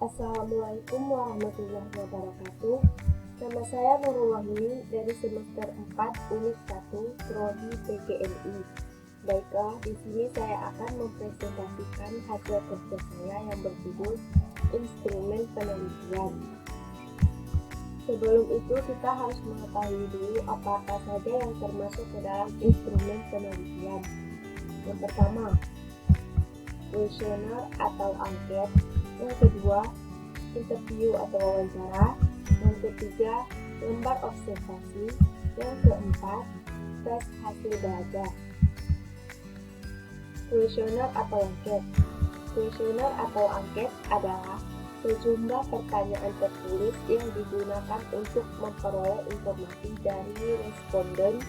Assalamualaikum warahmatullahi wabarakatuh. Nama saya Nurul Wahyu dari semester 4 unit 1 Prodi PGMI. Baiklah, di sini saya akan mempresentasikan hasil kerja saya yang berjudul Instrumen Penelitian. Sebelum itu kita harus mengetahui dulu apa saja yang termasuk ke dalam instrumen penelitian. Yang pertama, kuesioner atau angket. Yang kedua, interview atau wawancara. Yang ketiga, lembar observasi. Yang keempat, tes hasil belajar. Kuesioner atau angket. Kuesioner atau angket adalah sejumlah pertanyaan tertulis yang digunakan untuk memperoleh informasi dari responden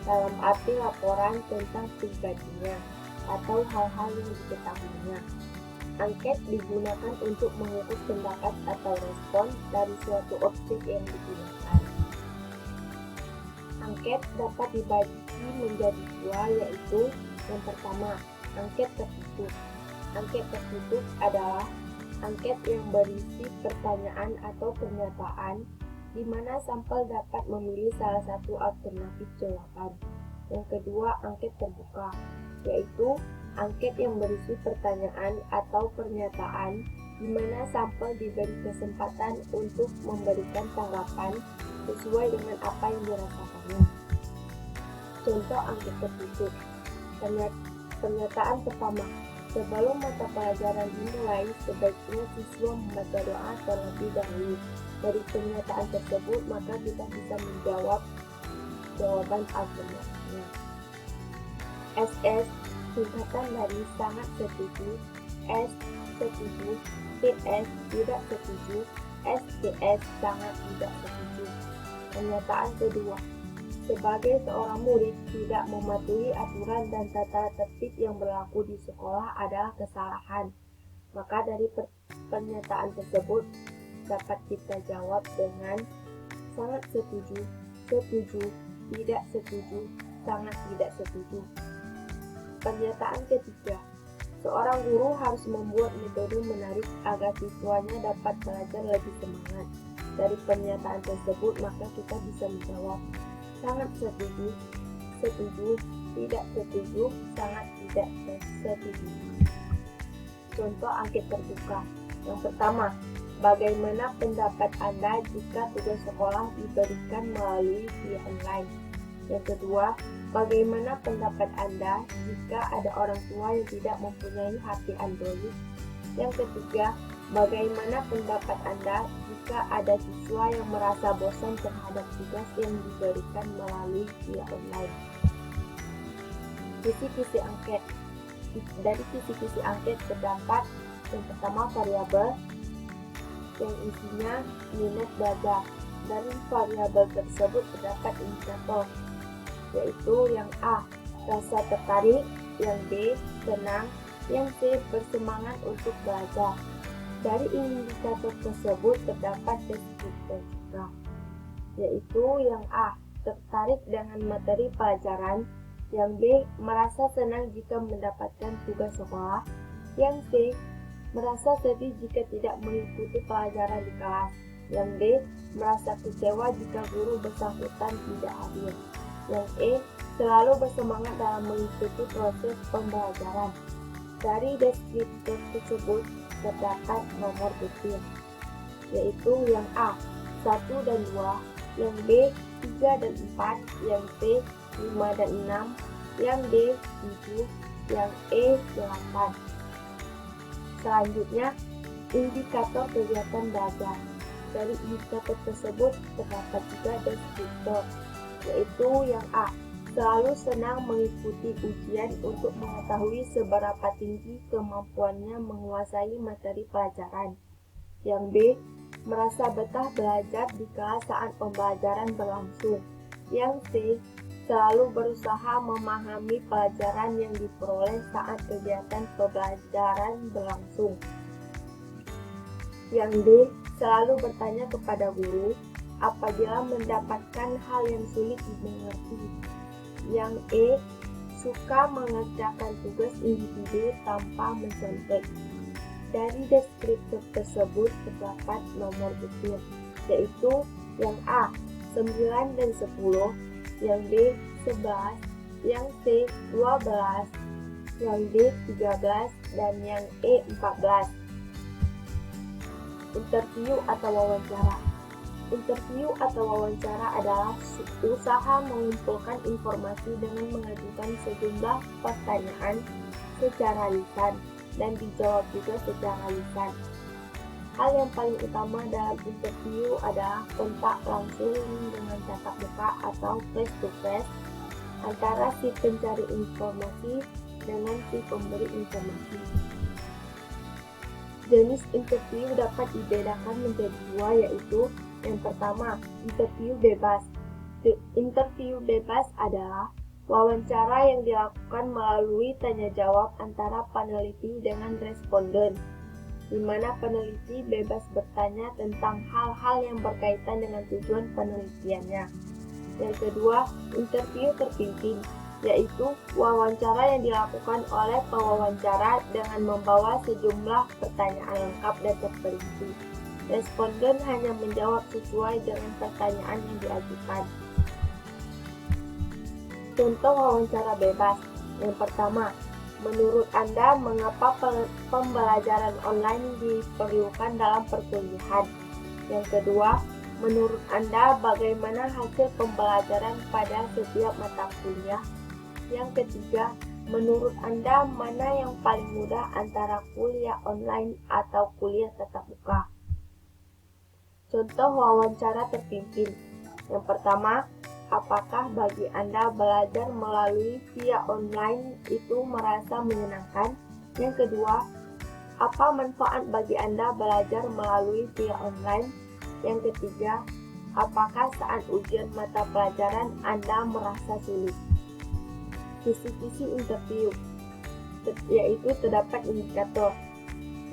dalam arti laporan tentang pribadinya atau hal-hal yang diketahuinya. Angket digunakan untuk mengukur pendapat atau respon dari suatu objek yang digunakan. Angket dapat dibagi menjadi dua, yaitu yang pertama, angket tertutup. Angket tertutup adalah angket yang berisi pertanyaan atau pernyataan di mana sampel dapat memilih salah satu alternatif jawaban. Yang kedua, angket terbuka, yaitu angket yang berisi pertanyaan atau pernyataan di mana sampel diberi kesempatan untuk memberikan tanggapan sesuai dengan apa yang dirasakannya. Contoh angket tertutup. Pernyataan pertama, sebelum mata pelajaran dimulai, sebaiknya siswa membaca doa terlebih dahulu. Dari pernyataan tersebut, maka kita bisa menjawab jawaban alternatifnya. SS singkatan dari sangat setuju, S setuju, TS tidak setuju, STS sangat tidak setuju. Pernyataan kedua, sebagai seorang murid tidak mematuhi aturan dan tata tertib yang berlaku di sekolah adalah kesalahan. Maka dari pernyataan tersebut dapat kita jawab dengan sangat setuju, setuju, tidak setuju, sangat tidak setuju. Pernyataan ketiga, seorang guru harus membuat metode menarik agar siswanya dapat belajar lebih semangat. Dari pernyataan tersebut, maka kita bisa menjawab sangat setuju, setuju, tidak setuju, sangat tidak setuju. Contoh angket terbuka. Yang pertama, bagaimana pendapat Anda jika tugas sekolah diberikan melalui via online? Yang kedua, bagaimana pendapat Anda jika ada orang tua yang tidak mempunyai HP Android? Yang ketiga, bagaimana pendapat Anda jika ada siswa yang merasa bosan terhadap tugas yang diberikan melalui via online? Kisi-kisi angket. Dari kisi-kisi angket terdapat yang pertama variabel yang isinya minat belajar. Dari variabel tersebut terdapat indikator, yaitu yang A, rasa tertarik, yang B, senang, yang C, bersemangat untuk belajar. Dari indikator tersebut terdapat deskriptor juga, yaitu yang A, tertarik dengan materi pelajaran, yang B, merasa senang jika mendapatkan tugas sekolah, yang C, merasa sedih jika tidak mengikuti pelajaran di kelas, yang D, merasa kecewa jika guru bersangkutan tidak hadir. Yang E, selalu bersemangat dalam mengikuti proses pembelajaran. Dari deskriptor tersebut terdapat nomor detil, yaitu yang A, 1 dan 2, yang B, 3 dan 4, yang C, 5 dan 6, yang D, 7, yang E, 8. Selanjutnya, indikator kegiatan belajar. Dari indikator tersebut terdapat juga deskriptor, yaitu yang A, selalu senang mengikuti ujian untuk mengetahui seberapa tinggi kemampuannya menguasai materi pelajaran. Yang B, merasa betah belajar di kelas saat pembelajaran berlangsung. Yang C, selalu berusaha memahami pelajaran yang diperoleh saat kegiatan pembelajaran berlangsung. Yang D, selalu bertanya kepada guru apabila mendapatkan hal yang sulit dimengerti. Yang E, suka mengerjakan tugas individu tanpa mencontek. Dari deskriptor tersebut terdapat nomor butir, yaitu yang A 9 dan 10, yang B 11, yang C 12, yang D 13, dan yang E 14. Interview atau wawancara. Interview atau wawancara adalah usaha mengumpulkan informasi dengan mengajukan sejumlah pertanyaan secara lisan dan dijawab juga secara lisan. Hal yang paling utama dalam interview adalah kontak langsung dengan tatap muka atau face to face antara si pencari informasi dengan si pemberi informasi. Jenis interview dapat dibedakan menjadi dua, yaitu yang pertama, interview bebas. Interview bebas adalah wawancara yang dilakukan melalui tanya jawab antara peneliti dengan responden, di mana peneliti bebas bertanya tentang hal-hal yang berkaitan dengan tujuan penelitiannya. Yang kedua, interview terpimpin, yaitu wawancara yang dilakukan oleh pewawancara dengan membawa sejumlah pertanyaan lengkap dan terperinci. Responden hanya menjawab sesuai dengan pertanyaan yang diajukan. Contoh wawancara bebas. Yang pertama, menurut Anda mengapa pembelajaran online diperlukan dalam perkuliahan? Yang kedua, menurut Anda bagaimana hasil pembelajaran pada setiap mata kuliah? Yang ketiga, menurut Anda mana yang paling mudah antara kuliah online atau kuliah tatap muka? Contoh wawancara terpimpin. Yang pertama, apakah bagi Anda belajar melalui via online itu merasa menyenangkan? Yang kedua, apa manfaat bagi Anda belajar melalui via online? Yang ketiga, apakah saat ujian mata pelajaran Anda merasa sulit? Kisi-kisi interview, yaitu terdapat indikator.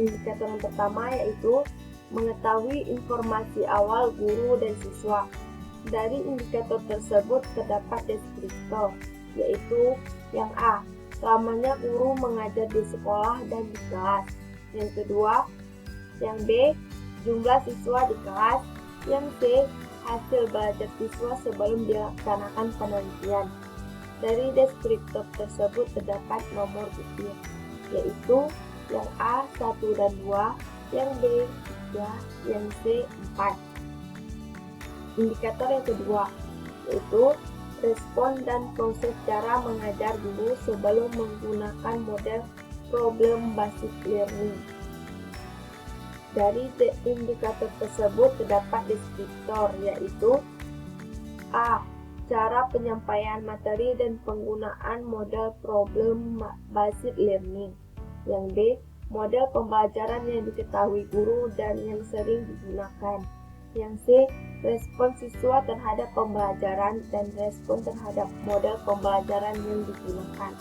Indikator yang pertama yaitu mengetahui informasi awal guru dan siswa. Dari indikator tersebut terdapat deskriptor, yaitu yang A, lamanya guru mengajar di sekolah dan di kelas. Yang kedua, yang B, jumlah siswa di kelas. Yang C, hasil belajar siswa sebelum dilaksanakan penelitian. Dari deskriptor tersebut terdapat nomor butir, yaitu yang A 1 dan 2, yang B 3, yang C 4. Indikator yang kedua, yaitu respon dan proses cara mengajar guru sebelum menggunakan model problem based learning. Dari indikator tersebut terdapat deskriptor, yaitu A, cara penyampaian materi dan penggunaan model problem based learning. Yang B, model pembelajaran yang diketahui guru dan yang sering digunakan. Yang C, respon siswa terhadap pembelajaran dan respon terhadap model pembelajaran yang digunakan.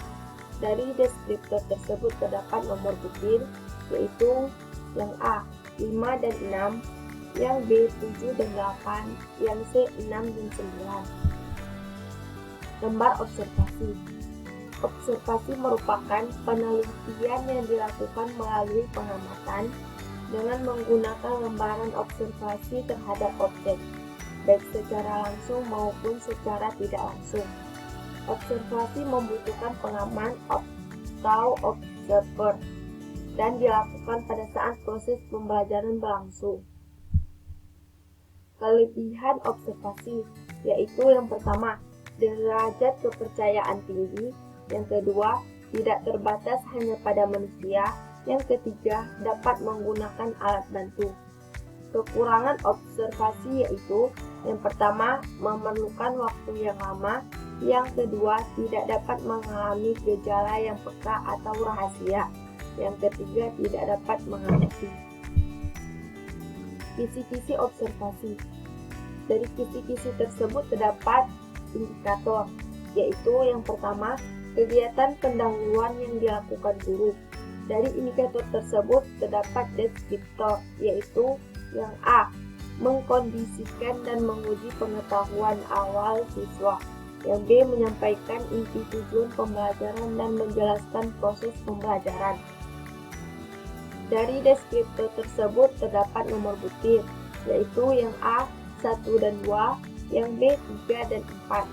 Dari deskriptor tersebut terdapat nomor butir, yaitu yang A 5 dan 6, yang B 7 dan 8, yang C 6 dan 9. Lembar observasi. Observasi merupakan penelitian yang dilakukan melalui pengamatan dengan menggunakan lembaran observasi terhadap objek, baik secara langsung maupun secara tidak langsung. Observasi membutuhkan pengaman atau observer dan dilakukan pada saat proses pembelajaran berlangsung. Kelebihan observasi yaitu yang pertama, derajat kepercayaan tinggi. Yang kedua, tidak terbatas hanya pada manusia. Yang ketiga, dapat menggunakan alat bantu. Kekurangan observasi yaitu yang pertama, memerlukan waktu yang lama. Yang kedua, tidak dapat mengalami gejala yang peka atau rahasia. Yang ketiga, tidak dapat mengamati. Kisi-kisi observasi. Dari kisi-kisi tersebut terdapat indikator, yaitu yang pertama, kegiatan pendahuluan yang dilakukan guru. Dari indikator tersebut terdapat deskriptor, yaitu yang A, mengkondisikan dan menguji pengetahuan awal siswa. Yang B, menyampaikan inti tujuan pembelajaran dan menjelaskan proses pembelajaran. Dari deskriptor tersebut terdapat nomor butir, yaitu yang A, 1 dan 2, yang B, 3 dan 4.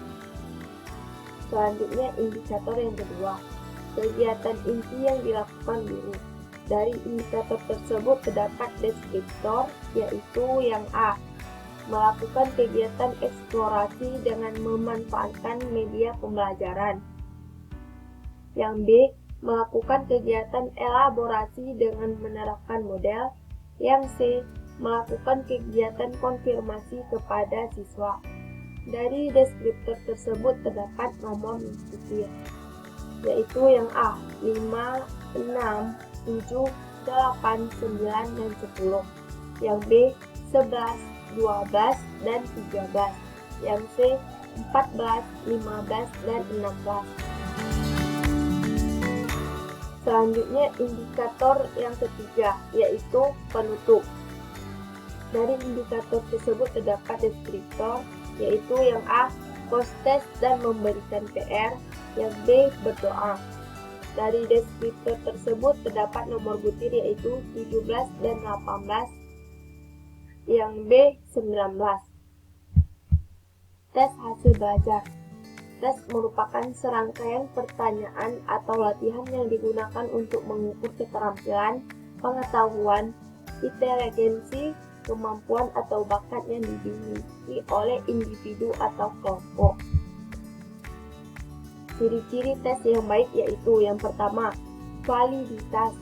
Selanjutnya indikator yang kedua, kegiatan inti yang dilakukan guru. Dari indikator tersebut terdapat deskriptor, yaitu yang A, melakukan kegiatan eksplorasi dengan memanfaatkan media pembelajaran. Yang B, melakukan kegiatan elaborasi dengan menerapkan model. Yang C, melakukan kegiatan konfirmasi kepada siswa. Dari deskriptor tersebut terdapat nomor butir, yaitu yang A, 5, 6, 7, 8, 9, dan 10. Yang B, 11, 12, dan 13. Yang C, 14, 15, dan 16. Selanjutnya indikator yang ketiga, yaitu penutup. Dari indikator tersebut terdapat deskriptor, yaitu yang A, post-test dan memberikan PR. Yang B, berdoa. Dari deskriptor tersebut terdapat nomor butir, yaitu 17 dan 18. Yang B, 19. Tes hasil belajar. Tes merupakan serangkaian pertanyaan atau latihan yang digunakan untuk mengukur keterampilan, pengetahuan, inteligensi, kemampuan atau bakat yang dimiliki oleh individu atau kelompok. Ciri-ciri tes yang baik yaitu yang pertama, validitas,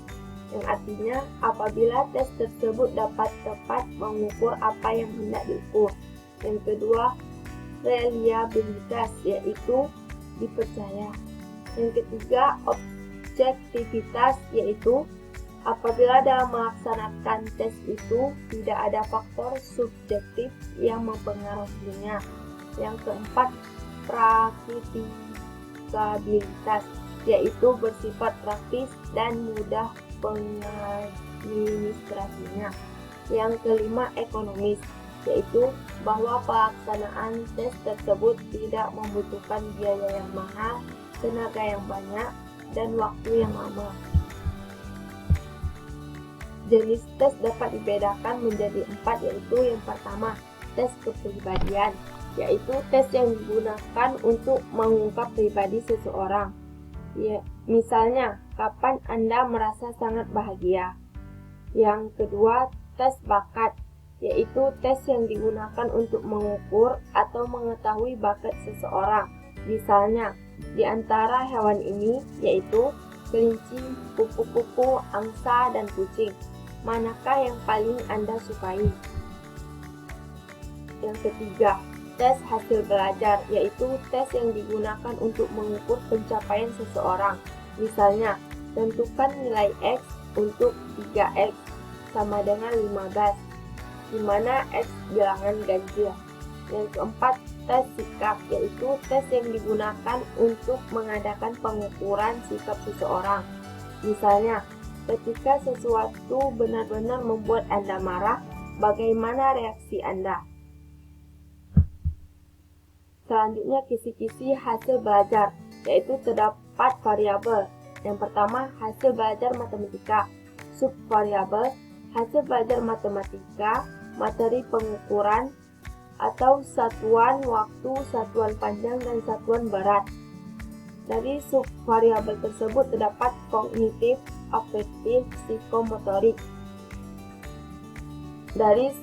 yang artinya apabila tes tersebut dapat tepat mengukur apa yang hendak diukur. Yang kedua, reliabilitas, yaitu dipercaya. Yang ketiga, objektivitas, yaitu apabila dalam melaksanakan tes itu tidak ada faktor subjektif yang mempengaruhinya. Yang keempat, praktikabilitas, yaitu bersifat praktis dan mudah pengadministrasinya. Yang kelima, ekonomis, yaitu bahwa pelaksanaan tes tersebut tidak membutuhkan biaya yang mahal, tenaga yang banyak, dan waktu yang lama. Jenis tes dapat dibedakan menjadi 4, yaitu yang pertama, tes kepribadian, yaitu tes yang digunakan untuk mengungkap pribadi seseorang. Ya, misalnya, kapan Anda merasa sangat bahagia? Yang kedua, tes bakat, yaitu tes yang digunakan untuk mengukur atau mengetahui bakat seseorang. Misalnya, di antara hewan ini, yaitu kelinci, kupu-kupu, angsa, dan kucing, manakah yang paling Anda sukai? Yang ketiga, tes hasil belajar, yaitu tes yang digunakan untuk mengukur pencapaian seseorang. Misalnya, tentukan nilai X untuk 3X sama dengan 15. di mana X bilangan ganjil. Yang keempat, tes sikap, yaitu tes yang digunakan untuk mengadakan pengukuran sikap seseorang. Misalnya, ketika sesuatu benar-benar membuat Anda marah, bagaimana reaksi Anda? Selanjutnya, kisi-kisi hasil belajar, yaitu terdapat variabel. Yang pertama, hasil belajar matematika. Subvariabel, hasil belajar matematika, materi pengukuran, atau satuan waktu, satuan panjang, dan satuan berat. Dari subvariabel tersebut terdapat kognitif, afektif, psikomotorik. Dari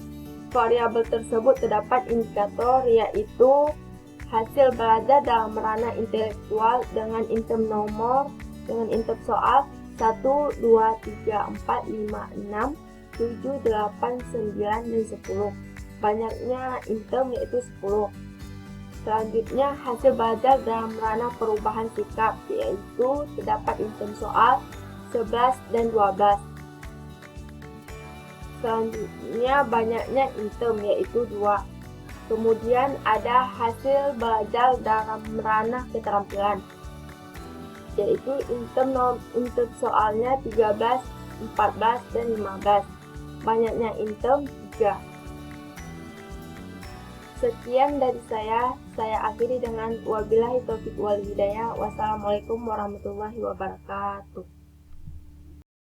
variabel tersebut terdapat indikator, yaitu hasil belajar dalam ranah intelektual dengan item nomor, dengan item soal 1, 2, 3, 4, 5, 6, 7, 8, 9, dan 10. Banyaknya item yaitu 10. Selanjutnya, hasil belajar dalam ranah perubahan sikap, yaitu terdapat item soal 11 dan 12. Selanjutnya, banyaknya item yaitu 2. Kemudian ada hasil belajar dalam ranah keterampilan, yaitu item soalnya 13, 14, dan 15. Banyaknya item 3. Sekian dari saya akhiri dengan wabillahi taufiq wal hidayah. Wassalamualaikum warahmatullahi wabarakatuh.